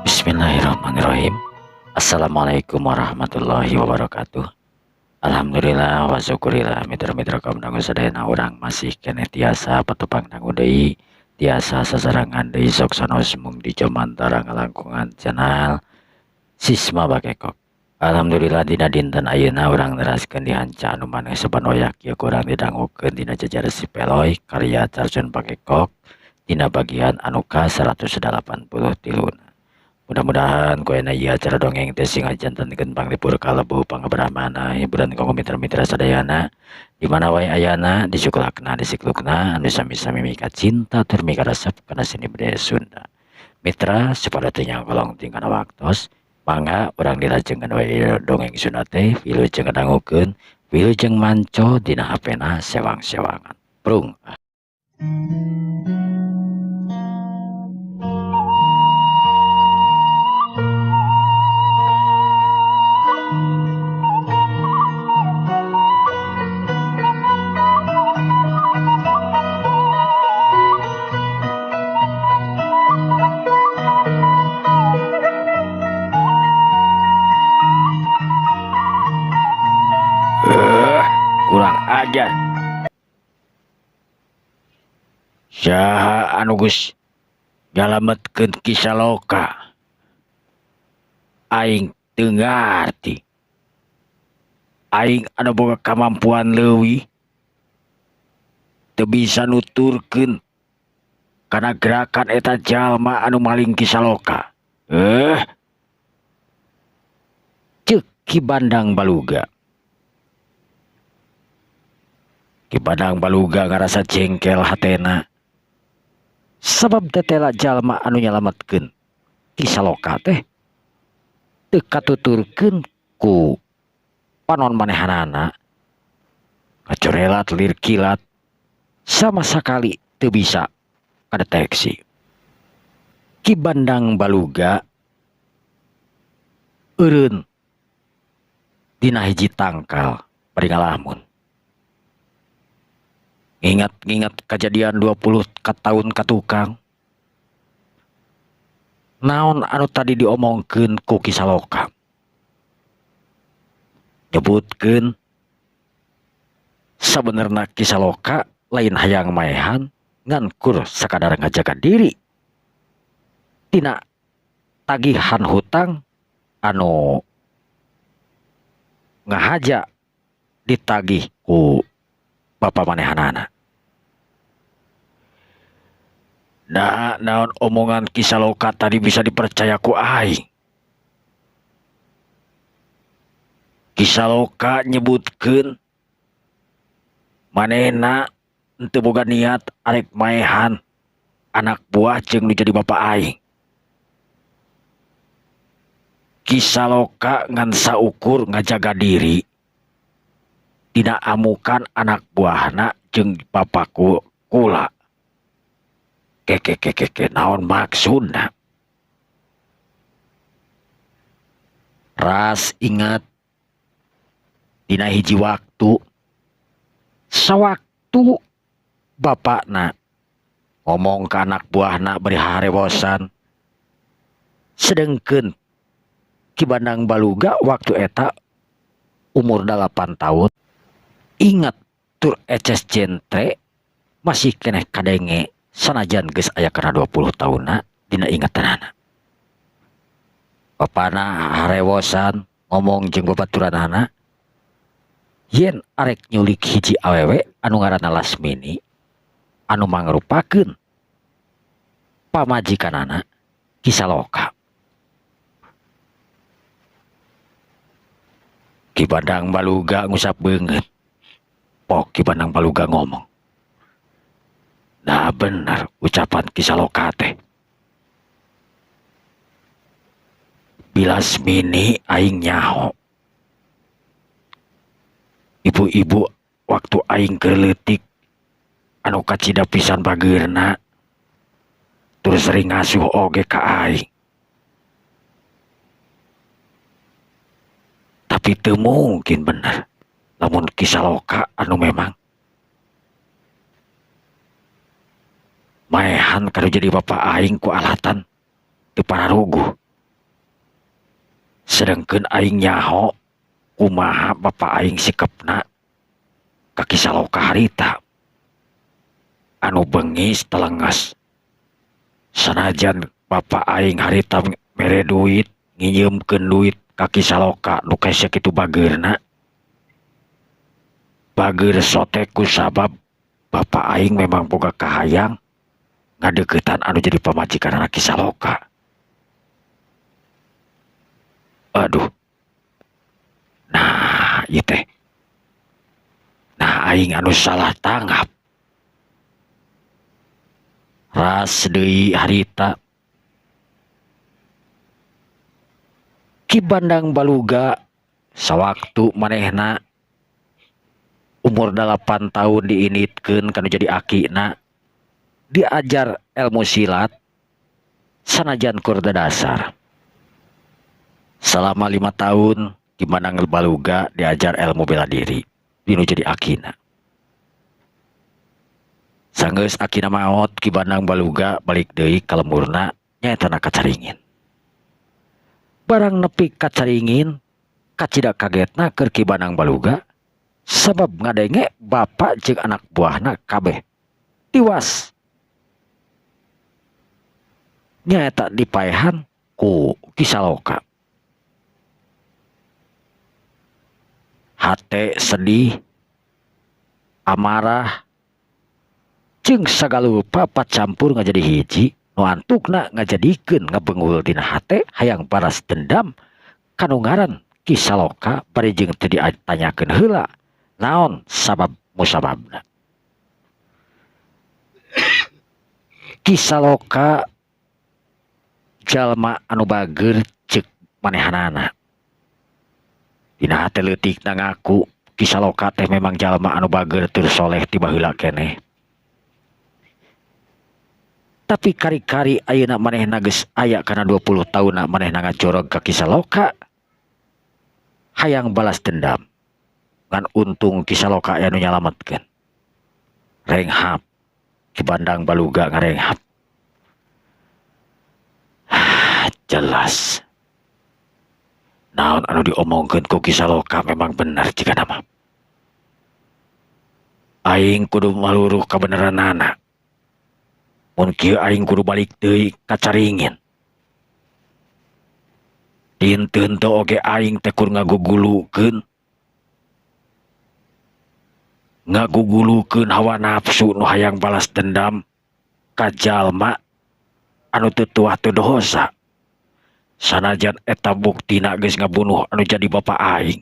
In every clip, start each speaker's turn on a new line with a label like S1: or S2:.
S1: Bismillahirrahmanirrahim. Assalamualaikum warahmatullahi wabarakatuh. Alhamdulillah wa syukurillah mitra-mitra kaum dangu sadayana urang masih kene tiasa patepang dangu deui tiasa sasarangan deui sok sanos mung di jomantara ngalangkungan channel Sisma Bakekok. Alhamdulillah dina dinten ayeuna urang neraskeun dihanca anu maneh sabanoyak ieu kurang didangukeun dina jejar si Peloy karya Carson Bakekok dina bagian anu ka 183. Mudah-mudahan koena ieu acara dongeng teh sing ngajantenkeun panglipur kalebu pangabrahmana hiburan kanggo mitra-mitra sadayana di mana wae ayana disukulakna disiklukna anu sami-sami mika cinta tur mika resep kana seni budaya Sunda. Mitra sapada teu nyangkolong tingkana waktos mangga urang dilajengkeun wae dongeng Sunda teh wilujeng ngadangukeun wilujeng manco dina hapena sewang-sewangan. Prung. Kurang ajar. Saha anu geus ngalametkeun kisah loka. Aing teu ngarti. Aing anu boga kamampuan leuwih teu bisa nuturkeun kana gerakan eta jalma anu maling kisah loka. Ceuk Ki Bandang Baluga. Ki Bandang Baluga ngarasa jengkel hatena sabab tetela jalma anu nyalametkeun kisah loka teh teu katuturkeun ku panon manehanana ngacorelat lir kilat sama sakali teu bisa kadeteksi. Ki Bandang Baluga eureun dina hiji tangkal bari ngalamun. Ingat kejadian 20 tahun katukang. Naon anu tadi diomongkeun ku kisah loka. Nyebutkeun sabenerna kisah loka lain hayang maehan ngan kur sakadar ngajaga diri tina tagihan hutang anu ngahaja ditagih ku bapa manehanana. Nah, naon omongan kisah loka tadi bisa dipercaya ku aing. Kisah loka nyebutkeun manehna henteu boga niat arek maehan anak buah jeung nu jadi bapa aing. Kisah loka ngan saukur ngajaga diri dina amukan anak buahna jeung bapaku kula. Keke naon maksudna? Ras ingat dina hiji waktu sawaktu bapakna ngomong ke anak buahna beri harewosan sedengkeun Ki Bandang Baluga waktu eta umur 8 tahun. Ingat tur eces jentre masih keneh kadenge sanajan geus aya kana 20 tahunna dina ingatanana. Bapana harewosan ngomong jeung babaturanana yen arek nyulik hiji awewe anu ngaranna Lasmini anu mangrupakeun pamajikanana kisah loka. Ki Bandang Baluga ngusap beungeut. Pok Ki Bandang Baluga ngomong. Nah benar ucapan kisah loka teh. Lasmini aing nyaho. Ibu-ibu waktu aing keur leutik anu kacida pisan bageurna terus sering ngasuh oge ka aing. Tapi teu mungkin bener lamun kisah loka anu memang maehan kanu jadi bapak aing ku alatan teu pararuguh. Sedengkeun aing nyaho kumaha bapa aing sikepna ka Kisaloka harita. Anu bengis telenges. Sanajan bapa aing harita mere duit, nginjeumkeun duit ka Kisaloka nu kese kitu bageurna. Bageur sote kusabab bapa aing memang boga kahayang ngadeuketan anu jadi pamajikan anak Kisaloka. Aduh. Nah, ieu teh. Nah, aing anu salah tanggap. Ras deui harita Ki Bandang Baluga sawaktu manehna umur 8 tahun diinitkeun kanu jadi akina, diajar ilmu silat sanajan kurda dasar. Selama 5 tahun Ki Bandang Baluga diajar ilmu bela diri dinu jadi akina. Sanggeus akina maot, Ki Bandang Baluga balik deui ka lemurna nyaeta na Kacaringin. Barang nepi Kacaringin, kacida kagetna keur Ki Bandang Baluga sabab ngadenge bapak jeung anak buahna kabeh tiwas. Nyaeta dipaehan ku Kisaloka. Hate sedih, amarah, jeung sagala rupa pacampur ngajadi hiji, nu antukna ngajadikeun ngabeungul dina hate hayang balas dendam kanu ngaran Kisaloka bari jeung teu ditanyakeun heula naon sabab musababna. Kisaloka jalma anu bageur ceuk manehanana. Dina hate leutikna ngaku Kisaloka teh memang jalma anu bageur tur soleh ti baheula keneh. Tapi kari-kari ayeuna manehna geus aya kana 20 taunna manehna ngajorog ka Kisaloka hayang balas dendam. Ngan untung Kisaloka aya nu nyalametkeun. Renghap Ki Bandang Baluga ngarenghap. Jelas naon anu diomongkeun ku Kisaloka memang bener jika nama. Aing kudu maluruh kabeneranana. Mun kieu aing kudu balik deui ka Caringin. Dinteun teu oge aing teh kudu ngagugulukeun hawa nafsu nu hayang balas dendam ka jalma anu teu tuah teu dosa. Sanajan eta buktina geus ngabunuh anu jadi bapa aing.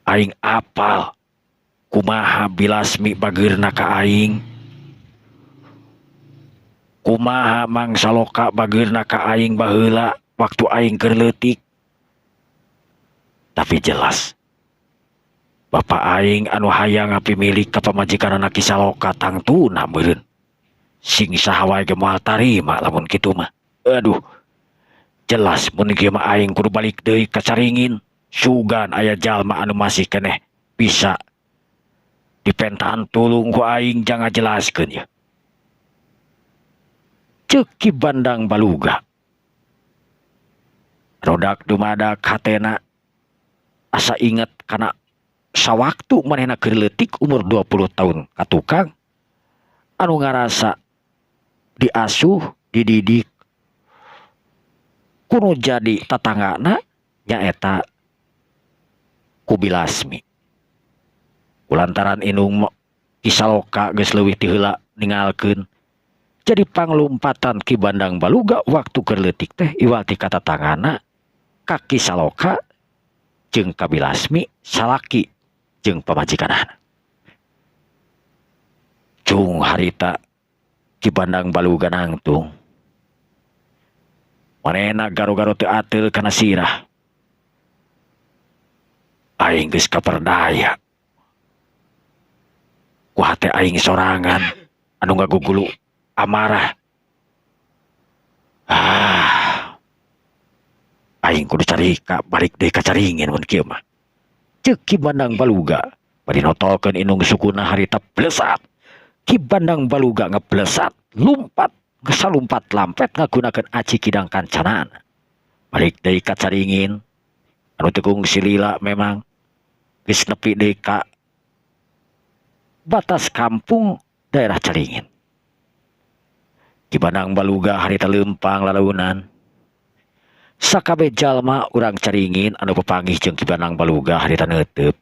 S1: Aing apal kumaha Bilasmi bageurna ka aing, kumaha Mang Saloka bageurna ka aing baheula waktu aing keur leutik. Tapi jelas bapa aing anu hayang ngapimilik ka pamajikanna Kisaloka tangtuna meureun. Sing saha wae ge moal tarima lamun kitu mah. Aduh. Jelas mun kieu mah aing kudu balik deui ka Caringin. Sugan aya jalma anu masih keneh bisa dipentaan tulung ku aing jangan jelaskeun ya. Ceuk Ki Bandang Baluga. Rodak dumadak hatena asa inget kana sawaktu manehna keur leutik umur 20 tahun ka tukang anu ngarasa diasuh dididik kuno jadi tatanggana nyaeta ku Bilasmi. Kulantaran inung Kisaloka geus leuwih ti heula ningalkeun jadi panglumpatan Ki Bandang Baluga waktu keur leutik teh iwal ti katatanggana ka Kisaloka jeung ka Bilasmi salaki jeung pamajikanana. Cung harita Ki Bandang Baluga nangtung. Manehna garo-garo teu ateul kana sirah. Aing geus kaperdaya. Ku hate aing sorangan anu ngagugulu amarah. Aing kudu carika balik deui ka Caringin mun kieu mah. Ceuk Ki Bandang Baluga bari notolkeun inung sukuna harita blesat. Ki Bandang Baluga ngeblesat lumpat ngesalumpat lampet ngagunakeun aci kidang kancanana. Balik deui ka caringin anu tegung si lila memang geus nepi deui ka batas kampung daerah caringin. Kibanang baluga harita leumpang lalaunan. Sakabeh jalma urang caringin anu pepanggih jeung kibanang baluga harita neuteup.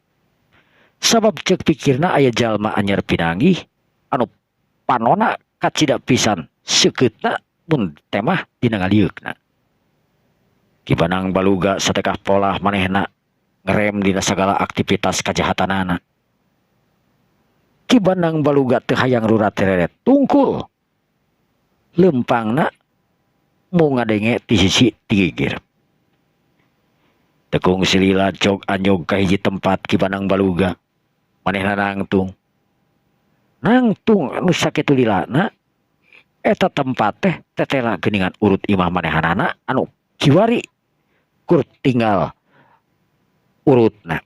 S1: Sabab ceuk pikirna aya jalma anyar pinanggih anu panona kacida pisan seukeutna mun teh mah dina ngalieukna. Kibanang baluga satekah polah manehna ngerem dina sagala aktivitas kajahatanana. Kibanang baluga teu hayang rurat tereret tungkul. Lempangna mau ngadenge ti sisi tigigir. Tekung silila jog anyog ka hiji tempat kibanang baluga. Manehna nangtung. Nangtung anu sakitu lilana eta tempat teh tetela geuningan urut imah manehanana anu kiwari kur tinggal urutna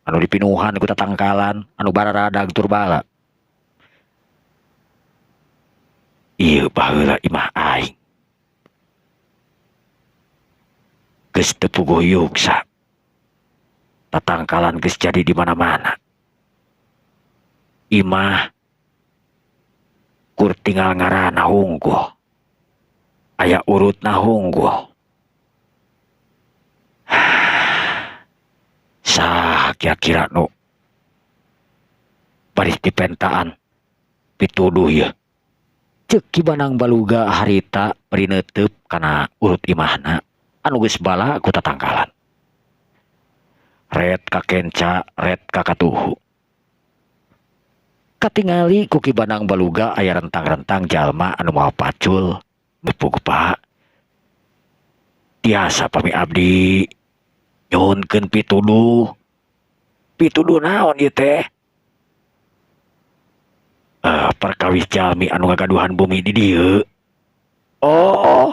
S1: anu dipinuhan ku tatangkalan anu bararadag tur bala. Ieu baheula imah aing. Geus teu puguh yuksa. Tatangkalan geus jadi di mana-mana. Imah kur tinggal ngaranna hungkul. Aya urutna hungkul. Saha kira-kira nu bari dipentaan pituduh ieu. Ceuk kibanang baluga harita bari neuteup kana urut imahna anu geus bala ku tatangkalan. Ret ka kenca, ret ka katuhu. Katingali ku kibanang baluga aya rentang-rentang jalma anu moal pacul nepug Pak. Tiasa pami abdi nyuhunkeun pituduh. Pituduh naon ieu teh? Perkawis jalmi anu ngagaduhan bumi di dieu. Oh,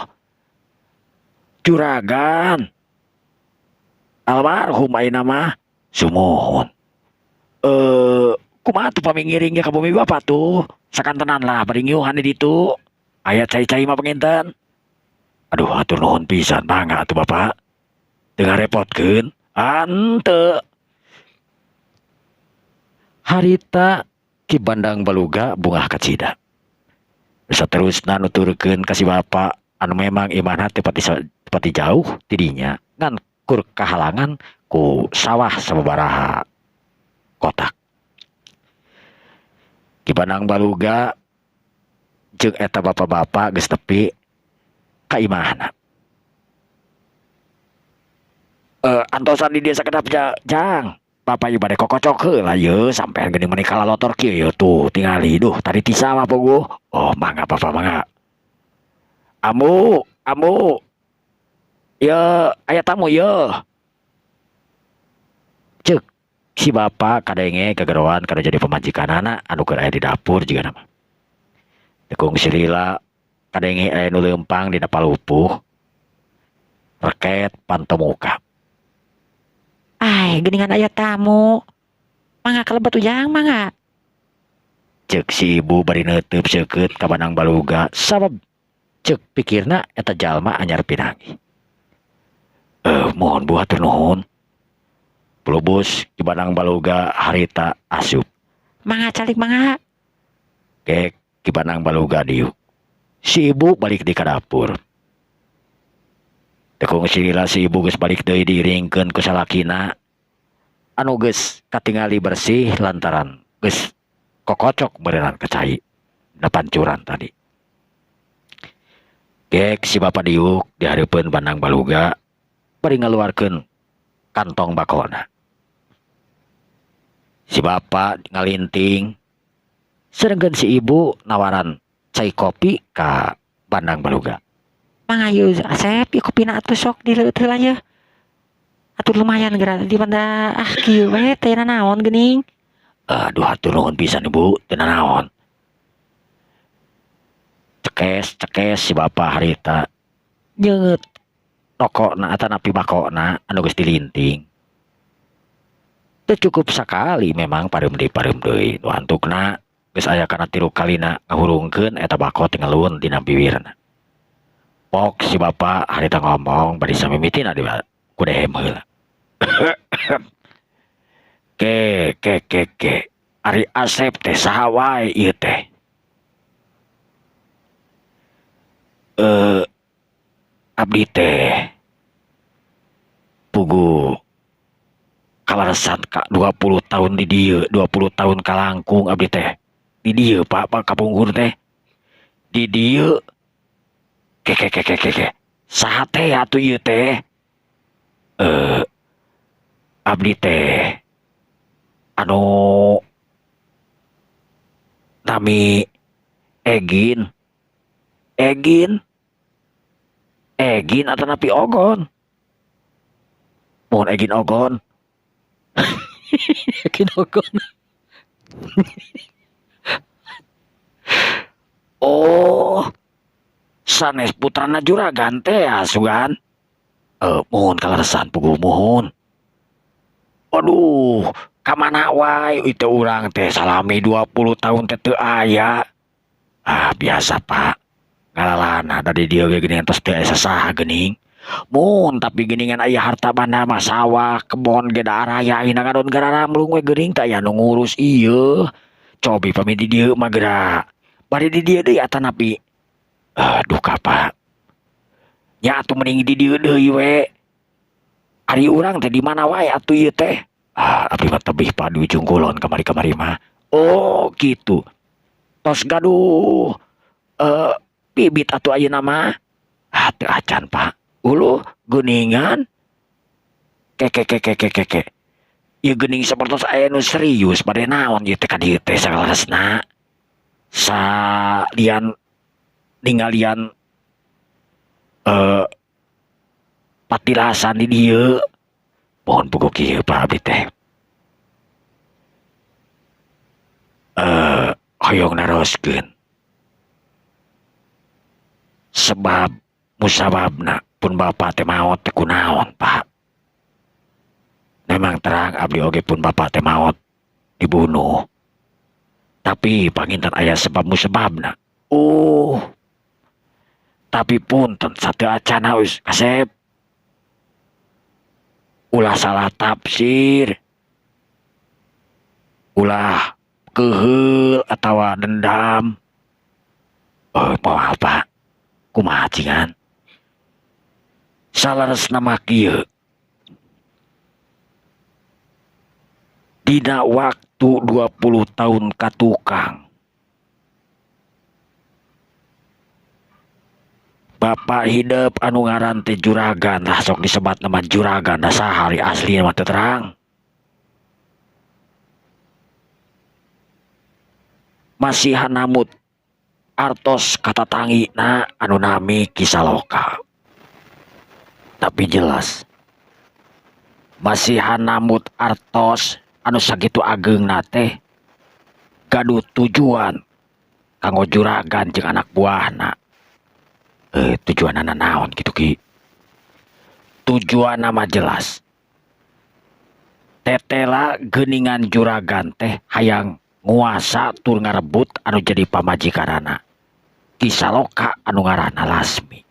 S1: juragan. Almarhum ayeuna mah sumuhun. Kumaha tuh pamingiringnya ka bumi Bapak tuh? Sakantenan lah bari ngiuhan di ditu. Aya cai-cai mah panginten. Aduh, atur nuhun pisan mangga atuh Bapak. Teu ngarepotkeun. Hanteu. Harita kibandang baluga bungah kacida. Saterusna nuturkeun ka si bapa anu memang imahna teu pati jauh tidinya ngan kur kahalangan ku sawah sababaraha kotak. Kibandang baluga jeung eta bapa-bapa geus nepi ka imahna. Antosan di desa kedap jang. Bapak ieu bade kokocok heula ieu sampean geuning meuni kalalotor kieu ieu tuh tingali duh tadi tisa mah puguh. Oh mangga Bapak mangga. Amu. Ieu aya tamu ieu. Ceuk si bapa kadenge kageroan kada jadi pemajikanana anu keur aya di dapur jiga nama. Tekung si lila kadenge aya nu leumpang dina palupuh. Reket pantomuka. Ai, geningan aya tamu. Mangga kalebet ujang mangga. Ceuk si ibu bari neuteub seukeut ka banang baluga sabab ceuk pikirna eta jalma anyar pinanggih. Mohon Bu hatur nuhun. Pelubus di banang baluga harita asup. Mangga calik mangga. Kek di banang baluga diuk. Si ibu balik di kadapur. Tekung silila si ibu geus balik deui diiringkeun ku salakina anu geus katingali bersih lantaran geus kokocok beneran kecai na pancuran tadi. Gek si bapa diuk di hareupeun bandang baluga bari ngaluarkeun kantong bakona. Si bapa ngalinting sarengkeun si ibu nawaran cai kopi ka bandang baluga. Mangayu asep ieu kopina atuh sok dileuteul aja. Atuh lumayan geura di banda kieu we teh naon geuning. Aduh hatur nuhun pisan Ibu, teu naon. Cekes si bapa harita nyeungeut rokokna atawa napi bakona anu geus dilinting. Teu cukup sakali memang pareum deui nu antukna geus aya kana 3 kalina ngahurungkeun eta bako tinggalun dina bibirna. Pok si bapa harita ngomong bari samimitina di ku DM heula. Ke Ari Asep teh saha wae ieu teh? Abdi teh pugu kalaresan ka 20 tahun di dieu, 20 tahun kalangkung abdi teh. Di dieu Pak kapungkur teh. Di dieu ke. Saha teh atuh ieu teh? Abdi teh anu nami Egin atau napi Ogon. Mohon Egin Ogon. Egin Ogon. Oh, sanes putrana Juragan teh asugan. Mohon kalaresan pugu mohon. Aduh, kamana wae itu urang teh salami 20 tahun teh teu aya. Biasa Pak. Ngalalana dari dia ge geuning tos teu asa saha geuning. Mun tapi geuningan aya harta banda mah sawah, kebon ge da raya ayeuna ngadon gararamlung we geuning teh aya nu ngurus ieu. Cobi pami di dieu mah geura. Bari di dieu deui atanapi. Aduh Pak. Nya atuh mending di dieu deui we. Ari urang teh di mana wae atuh ieu teh? Abdi mah tebih Pak di ujung kulon kamari-kamari mah. Oh, gitu. Tos gaduh. Bibit atuh ayeuna mah. Teu acan Pak. Uluh geuningan. Ke. Ieu geuning sapertos aya nu serius bade naon ieu teh ka dieu teh sagalasna. Salian ninggalian patilasan di dieu. Mohon pugu kieu Pak abdi teh. Hoyong naroskeun. Sebab musababna pun bapa teh maot teh kunaon Pak. Memang terang abdi oge pun bapa teh maot dibunuh. Tapi panginten aya sebab musababna. Tapi punten sateu acana us Kasep. Ulah salah tafsir. Ulah keheul atawa dendam. Moal Pak. Kumaha cingan? Salaresna mah kieu. Dina waktu 20 tahun ka tukang. Bapak hidup anu ngaran teh Juragan lah sok disebat nama Juragan dah sahari asli mah teu terang. Masih hanamut artos kata tangi na anu nami kisah lokal. Tapi jelas masih hanamut artos anu sagitu ageungna teh gaduh tujuan kanggo Juragan jeung anak buahna. Tujuan anak naon gitu Ki. Tujuan nama jelas. Tetela geuningan Juragan teh hayang nguasa tur ngarebut anu jadi pamajikanana. Kisah loka anu ngaranna Lasmi.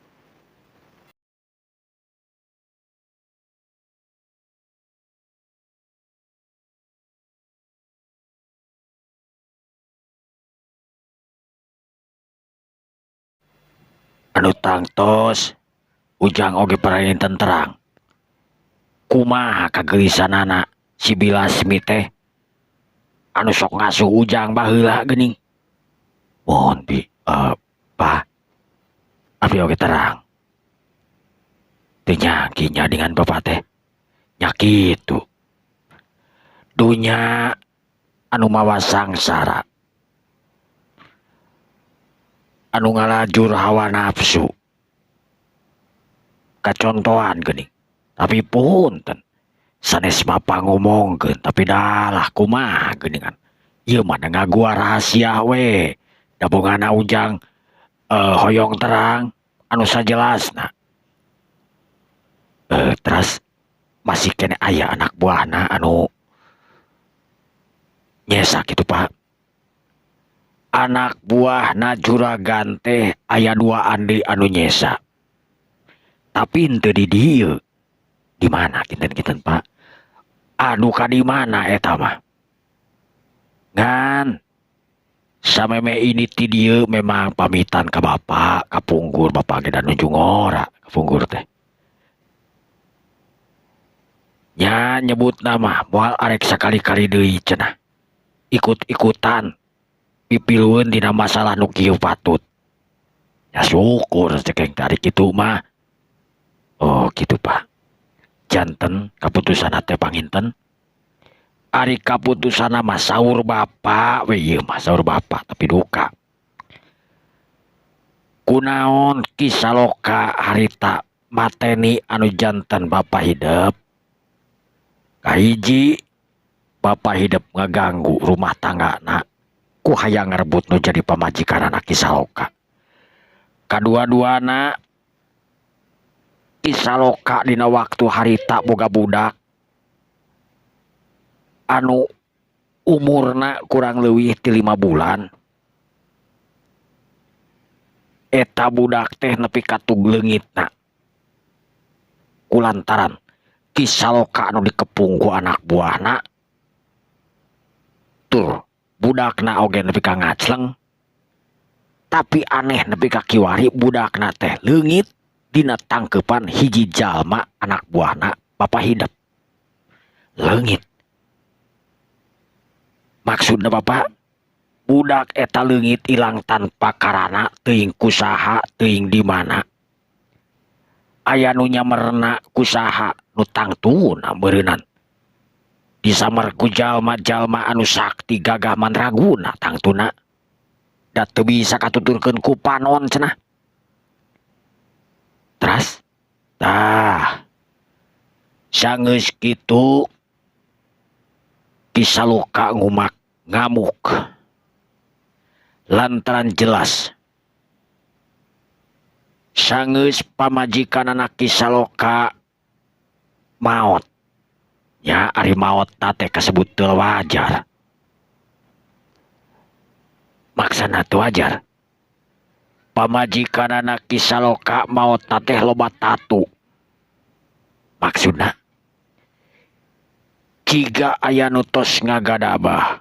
S1: Anu tangtos Ujang oge parainten terang. Kumaha kagelisanana si Bilasmi teh anu sok ngasuh Ujang baheula geuning. Mohon Pak. Abdi oge terang. Teu nyangkinya dengan Bapak teh. Nya kitu. Dunya anu mawa sangsara. Anu ngalajur hawa nafsu. Kacontohan geuning. Tapi punten sanes mapa ngomongkeun tapi dalah kumaha geuningan. Ieu mah ngagua rahasia we. Dabongana Ujang hoyong terang anu sajelasna. Terus masih kene aya anak buahna anu nyesa gitu Pak. anak buah na juragan teh aya 2 Andi anu nyesa tapi henteu di dieu. Di mana kinten-kinten Pak? Aduh ka di mana eta mah? Ngan sameme ini ti dieu memang pamitan ka bapak, ka punggur bapak ge dan nujung ora ka punggur teh. Nya nyebut nama moal arek sakali-kali deui cenah. Ikut-ikutan pipilueun dina masalah nu kieu patut. Ya syukur cekeng tarik kitu mah. Oh gitu Pak. Janten kaputusan teh panginten. Ari kaputusan mah saur bapak we ieu mah saur bapak tapi duka. Kunaon kisaloka harita mateni anu janten bapak hidup. Kahiji bapak hidup ngaganggu rumah tangga na ku hayang ngerebut nu jadi pamajikan anak kisaloka. Kadua-duana kisaloka dina waktu harita boga budak anu umurna kurang leuwih ti 5 bulan. Eta budak teh nepi ka tug leungitna. Kulantaran kisaloka anu dikepung ku anak buahna. Tur budakna oge nepi ka ngacleng. Tapi aneh nepi ka kiwari budakna teh leungit dina tangkepan hiji jalma anak buahna bapak hidup. Leungit. Maksudna bapak budak eta leungit ilang tanpa karana teuing kusaha teuing di mana. Aya nu nyamerna kusaha nu tangtuna beureunan. Disamar ku jalma-jalma anu sakti gagah mandraguna tangtuna. Da teu bisa katuturkeun ku panon cenah. Teras tah sageus kitu kisaloka ngumak ngamuk. Lantaran jelas sageus pamajikan anak kisaloka maot. Ya ari maot teh kasebut teu wajar. Maksana teu wajar. Pamajikan anak kisaloka maot teh loba tatu. Maksudna jiga aya nu tos ngagadabah.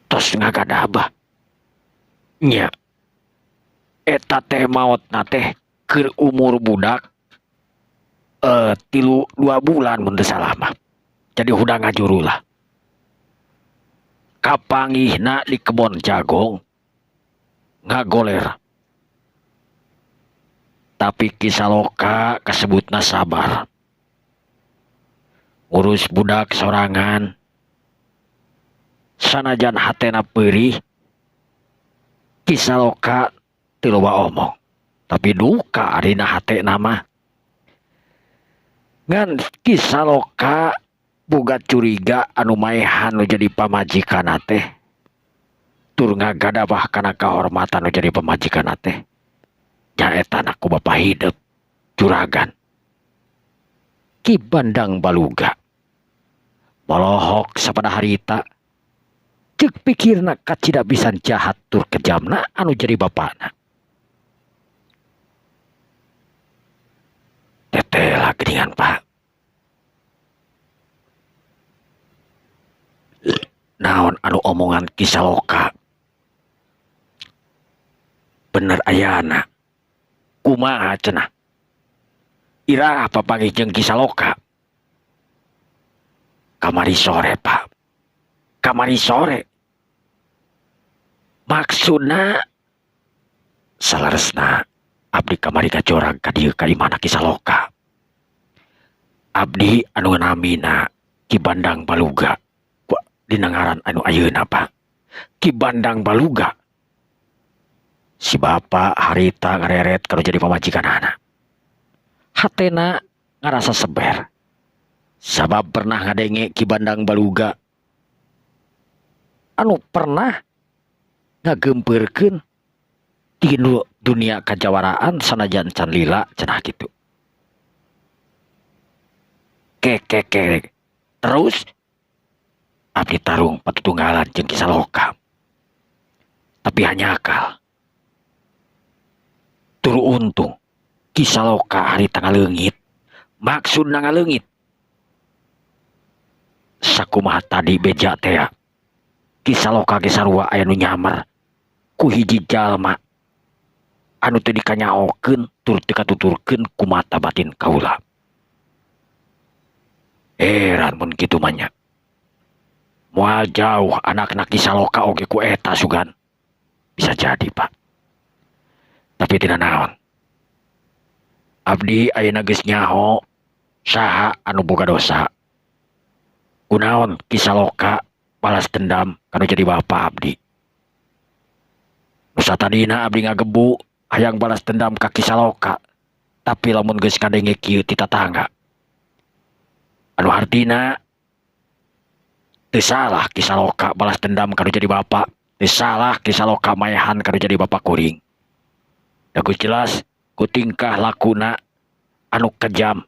S1: Tos ngagadabah. Nya. Eta teh maotna teh keur umur budak 2 bulan mun teu salah mah. Jadi udah ngajuru lah. Kapanggihna di kebon jagong ngagoler. Tapi kisaloka kasebutna sabar. Urus budak sorangan. Sanajan hatena peurih. Kisaloka teu loba omong. Tapi duka arina hatena mah. Ngan kisaloka boga curiga anu maehan nu jadi pamajikan teh. Tur ngagadabah kana kahormatan nu jadi pamajikan teh. Nyaeta anak ku bapak hidup juragan Ki Bandang Baluga. Molohok sapada harita cek pikirna kacida pisan jahat tur kejamna anu jadi bapakna. Teteh geningan Pak. Naon anu omongan kisaloka bener ayana. Kumaha cenah. Ira apa panggih jeung kisaloka. Kamari sore Pak. Kamari sore. Maksudna salaresna abdi kamari kajorang ka dieu ka imana kisaloka. Abdi anu namina Ki Bandang Baluga. Dina ngaran anu ayeuna Pak. Ki Bandang Baluga. Si bapak harita ngareret kalau jadi pamajikan anak. Hatena ngarasa seber. Sabab pernah ngadenge Ki Bandang Baluga. Anu pernah ngagempurkeun di dunia kajawaraan sanajan can lila cenah gitu. Kek. Terus abdi tarung patutunggalan jeung Kisaloka. Tapi hanya akal. Turu untung Kisaloka hari tanggal leungit. Maksud ngaleungit. Sakumaha tadi beja teh Kisaloka ge sarua aya nu nyamar ku hiji jalma anu teu dikanyaokeun tur teu katuturkeun ku mata batin kaula. Heran mun kitu mah nya. Moal jauh anak-anak Kisaloka oge ku eta sugan. Bisa jadi, Pak. Tapi tidak naon. Abdi ayeuna geus nyaho saha anu boga dosa. Kunaon Kisaloka balas dendam kanu jadi bapa abdi. Nusa tadina abdi ngagebu hayang balas dendam ka Kisaloka. Tapi lamun geus kadenge kieu ti tatangga. Anu artina teu salah Kisaloka balas dendam kanu jadi bapa. Teu salah Kisaloka maehan kanu jadi bapa kuring. Da geus jelas ku tingkah lakuna anu kejam.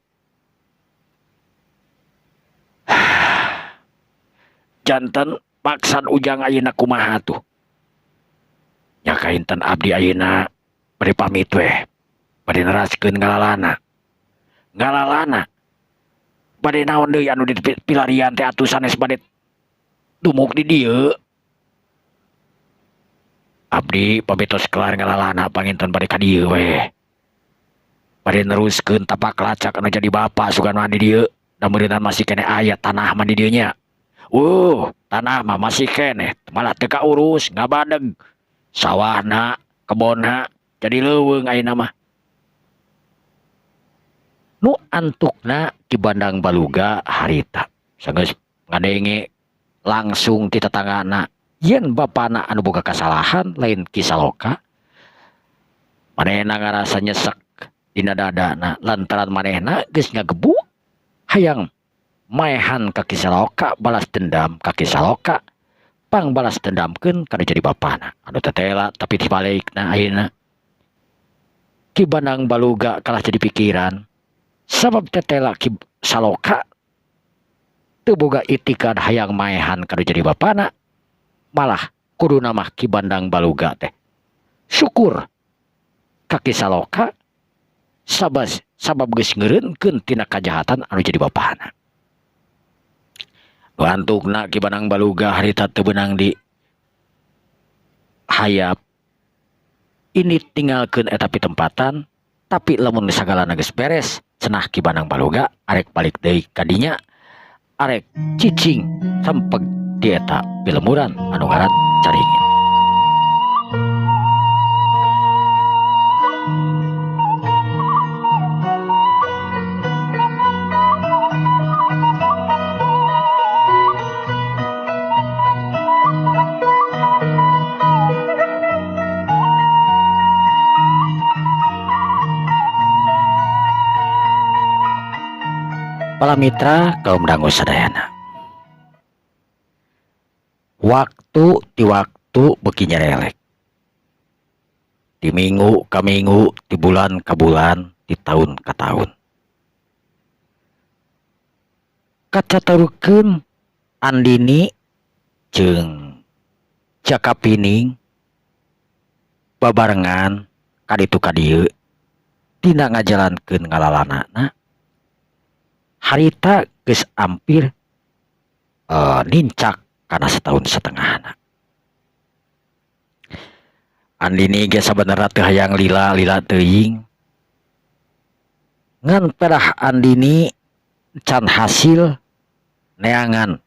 S1: Janten maksan ujang ayeuna kumaha tuh. Nya kainten abdi ayeuna bari pamit weh. Bade neraskeun ngalalana. Ngalalana. Bade naon deui anu di pilarian teh atuh sanes bade dumuk di dieu. Abdi pabetos kelar ngalalana panginten bade ka dieu weh. Bade neruskeun tapak lacak anu jadi bapa sugan mah di dieu. Da meureunan masih kene aya tanah mah di dieu nya. Tanah mah masih kene, malah teu kaurus, ngabadeg. Sawahna, kebonna jadi leuweung ayeuna mah. Nu antukna Ki Bandang Baluga harita sanggeus ngadenge langsung ti tetanggana yen bapana anu boga kasalahan lain Kisaloka. Manehna ngarasa nyesek dina dadana lantaran manehna geus ngagebu hayang maehan ka Kisaloka balas dendam ka Kisaloka pang balas dendamkeun kana jadi bapana anu tetela tapi tibalikna ayeuna Ki Bandang Baluga kalah jadi pikiran sabab tetela Kisaloka teu boga itikad hayang maehan kana jadi bapana malah kuduna mah Ki Bandang Baluga teh syukur ka Kisaloka sabab geus ngeureunkeun tina kajahatan anu jadi bapana. Antukna Ki Bandang Baluga harita teu beunang di hayap ini tinggalkeun eta pitempatan tapi lamun sagalana geus beres cenah Ki Bandang Baluga arek balik deui ka dinya arek cicing sempeg di eta pilemuran anu ngaran Caringin. Para mitra kaum dangu sadayana. Waktu ti waktu beuki nyerelek. Di minggu ka minggu, di bulan ka bulan, di tahun ka tahun. Kacatarukeun Andini jeung Jaka Pining babarengan kaditu ka dieu tina ngajalankeun ngalalanana. Harita geus ampir nincak kana setahun setengah. Andini ge sabenerna teu hayang lila teuing. Ngan pedah Andini can hasil neangan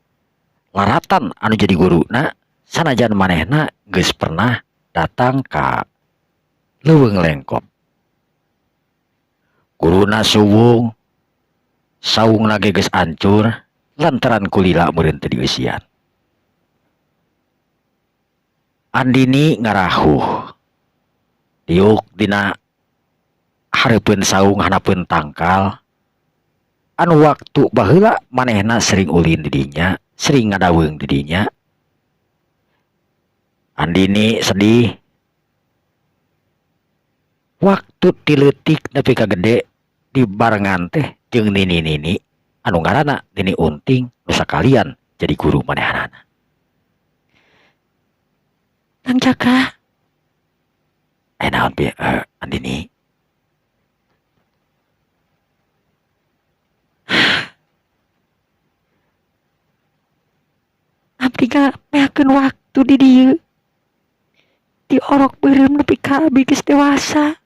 S1: laratan anu jadi guruna sanajan manehna geus pernah datang ka Leuweung Lengkop. Guruna suwung saung lagi geus ancur lantaran kulila meureun teu dieusian. Andini ngarahuh diuk dina hareupeun saung hanapeun tangkal anu waktu baheula manehna sering ulin di dinya, sering ngadaweung di dinya. Andini sedih waktu tileutik nepi ka gede di barengan teh jeung nini-nini anu ngaranna Dini Unting nusa kalian jadi guru manehanana.
S2: Kang Jaka.
S1: Naon pi Andini?
S2: Abdi meakeun waktu di dieu. Di orok beureum nepi ka abdi geus dewasa.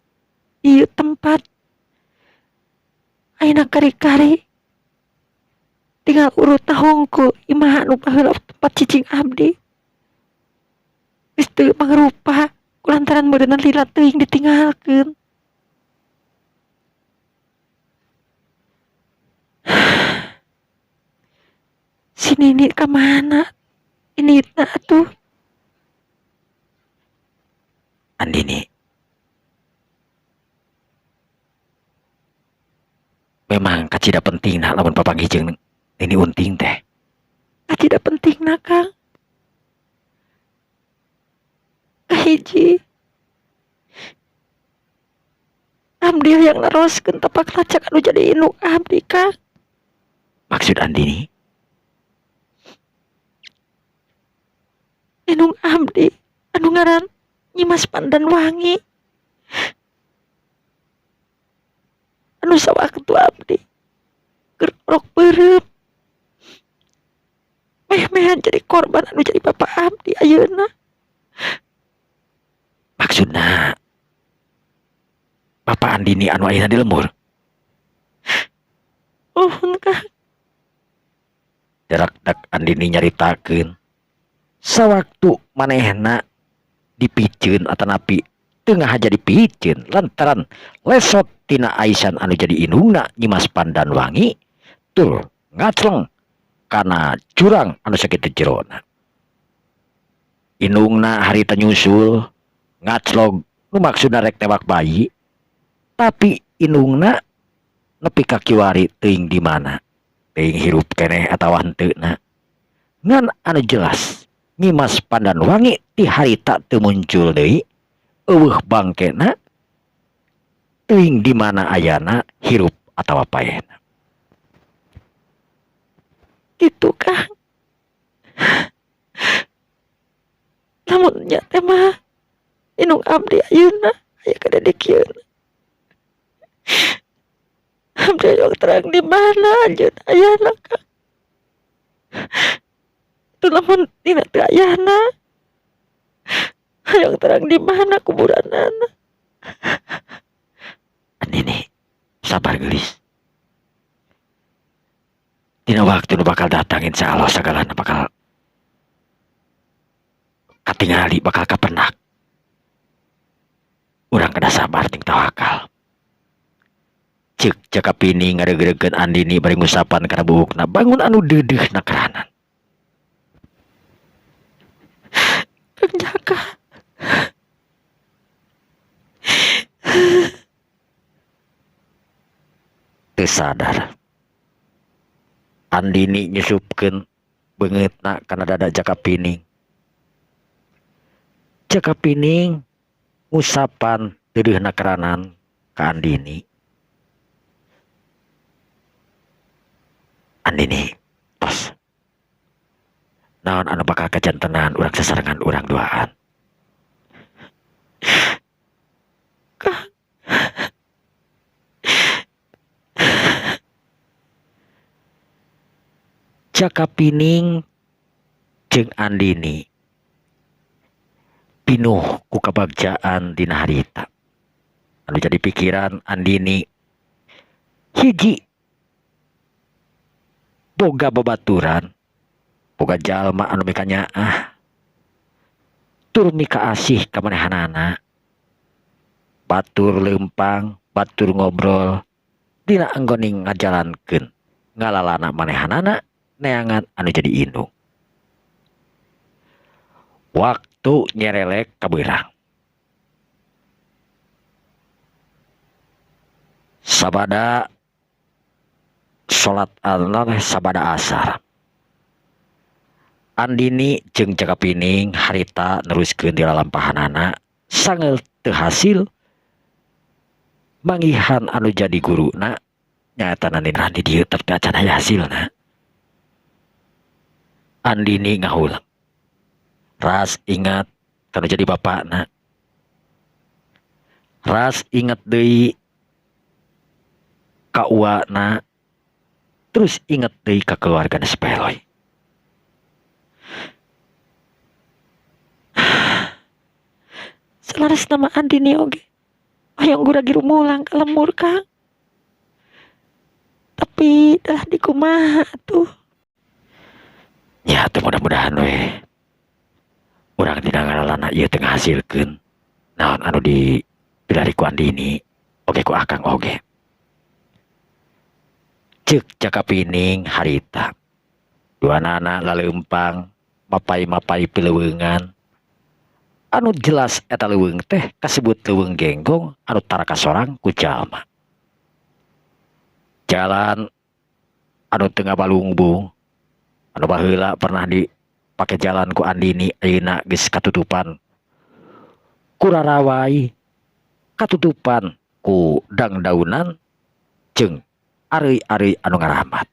S2: Ieu tempat. Ayeuna kari-kari. Tinggal urutna hungkul imah anu baheula tempat cicing abdi. Geus teu mangrupa kulantaran meureunna lila teuing ditinggalkeun. Si Nini ka mana? Ini atuh.
S1: Andini, memang kacida penting nak lamun papanggih jeung Nini Unting teh.
S2: Kacida penting na Kang. Kahiji. Abdi yang neroskeun tapak lacak anu jadi indung abdi Kang.
S1: Maksud Andini?
S2: Indung abdi anu ngaran Nyimas Pandanwangi. Anu sawaktu abdi keur orok beureum. Meh-mehan jadi korban anu jadi bapak abdi ayeuna.
S1: Maksudna Bapak Andini anu ayeuna di lembur.
S2: Uhun Kang.
S1: Jarak dak Andini nyaritakeun sawaktu manehna dipikeun atanapi tengah aja dipikeun lantaran lesot tina aisan anu jadi indungna Nyimas Pandanwangi tur ngacleng kana jurang anu sakitu jerona. Indungna harita nyusul ngaclog nu maksudna rek tewak bayi tapi indungna nepi ka kiwari teuing di mana teuing hirup keneh atawa henteu-na ngan anu jelas Nyimas Pandanwangi ti harita teu muncul deui eueuh bangkena teuing di mana ayana hirup atawa paehna.
S2: Gitu Kang. Namun nya teh mah indung abdi ayeuna aya kada dikieun. Abdi yang terang di mana anjeun ayana Kang. Itu lamun tina teu ayana. Hayang terang di mana kuburanana.
S1: Andini, sabar geulis. Dina waktu nu bakal datang insya Allah sagalana bakal katingali bakal kapendak. Urang kada sabar ting tawakal. Ceuk Jakapini ngaregeregeun Andini bari ngusapan kana buukna bangun anu deudeuhna keranan.
S2: Kang Jaka.
S1: Teu sadar. Andini nyusupkeun beungeutna kana dada Jakapining. Jakapining ngusapan deudeuhna keranan ka Andini. Andini, tos. Naon anu bakal kajantenan urang sasarengan urang duaan.
S2: Kang.
S1: Jakapining jeung Andini pinuh ku kabagjaan dina harita. Anu jadi pikiran Andini hiji boga babaturan, boga jalma anu mika nyaah, tur mika asih ka manehanana, batur leumpang, batur ngobrol, dina anggoning ngajalankeun ngalalana manehanana neangan anu jadi indung. Waktu nyerelek ka beurang. Sabada salat sabada asar. Andini jeung Jakapining harita neruskeun di lalampahanana sangeul teu hasil manggihan anu jadi guruna nyata nanti di dieu tapi acan aya hasilna. Andini ngahulang. Ras ingat kalau jadi bapakna. Ras ingat deui ka uwana. Terus ingat deui ka keluargana Sepeloy.
S2: Selaras nama Andini oge. Hayang gura giru mulang ka lemur Kang. Tapi dah dikumaha tuh.
S1: Ya tuh mudah-mudahan we. Urang dina ngaranna ieu teu ngahasilkeun naon anu di pilari ku Andini oge ku Akang oge. Ceuk Jaka Pining harita. Duanana laleumpang mapai-mapai pileuweungan. Anu jelas eta leuweung teh kasebut leuweung genggong anu tara kasorang ku jalma. Jalan anu teu ngabalungbung anu baheula pernah dipake jalan ku Andini ayeuna geus katutupan ku rarawai, katutupan ku dangdaunan jeung areuy-areuy anu ngarahmat.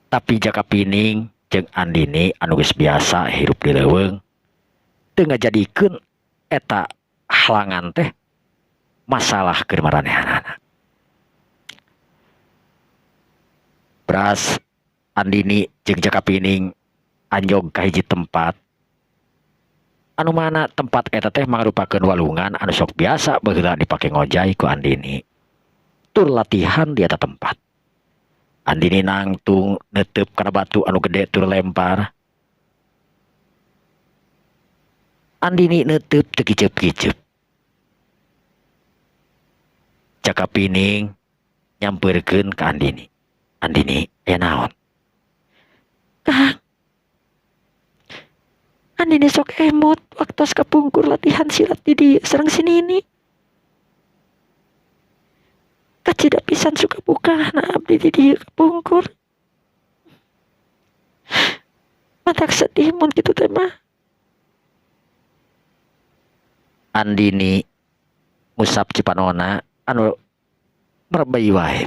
S1: Tapi Jaka Pining jeung Andini anu geus biasa hirup di leuweung teu ngajadikeun eta halangan teh masalah keur maranehanana. Beras Andini jeung Jaka Pining anjog ka hiji tempat anu mana tempat eta teh mangrupakeun walungan anu sok biasa baheula dipake ngojay ku Andini. Tur latihan di eta tempat. Andini nangtung neuteup kana batu anu gede tur lempar. Andini neuteup teu kiceup-kiceup. Jaka Pining nyampeurkeun ka Andini. Andini, aya naon?
S2: Kang. Andini sok emot waktos kapungkur latihan silat di dieu sareng si Nini. Kacida pisan suka bukana abdi di dieu kapungkur. Matak sedih mun kitu teh mah.
S1: Andini ngusap cipanona anu merebay wae.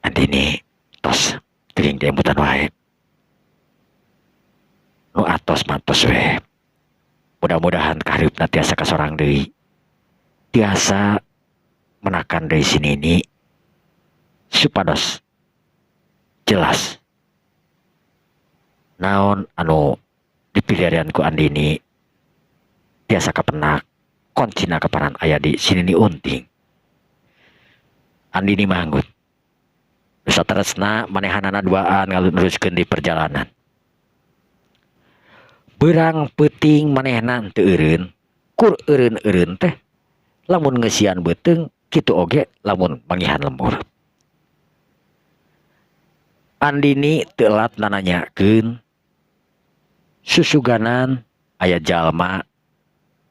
S1: Andini tos teuing demutan wae. Nu atos mantos we. Mudah-mudahan kahareupeuna tiasa kasorang deui. Tiasa menakan deui si Nini supados jelas naon anu dipilarian ku Andini tiasa kapenak koncina kaparan aya di Nini Unting. Andini manggut. Bisa tresna manehanana duaan ngaluruskeun di perjalanan. Beurang peuting manehna teu eureun, kur eureun-eureun teh lamun ngeusian beuteung kitu oge lamun mangihan lembur. Andini teu elat nanyakeun susuganan aya jalma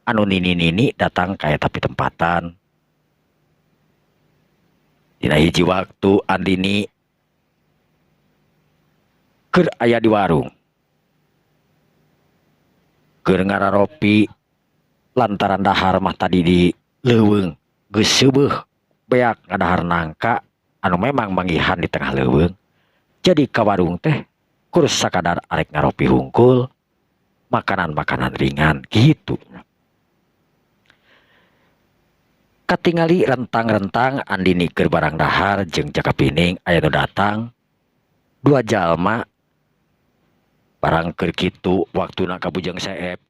S1: anu nini-nini datang ka eta pitempatan. Dina hiji waktu Andini keur aya di warung. Keur ngararopi lantaran dahar mah tadi di leuweung geus seubeuk beak ngadahar nangka anu memang mangihan di tengah leuweung. Jadi ka warung teh kur sakadar arek ngaropi hungkul makanan-makanan ringan gitu. Katingali rentang-rentang Andini keur barang dahar jeung Jaka Pining aya nu datang dua jalma barang keur kitu waktuna kabujang saep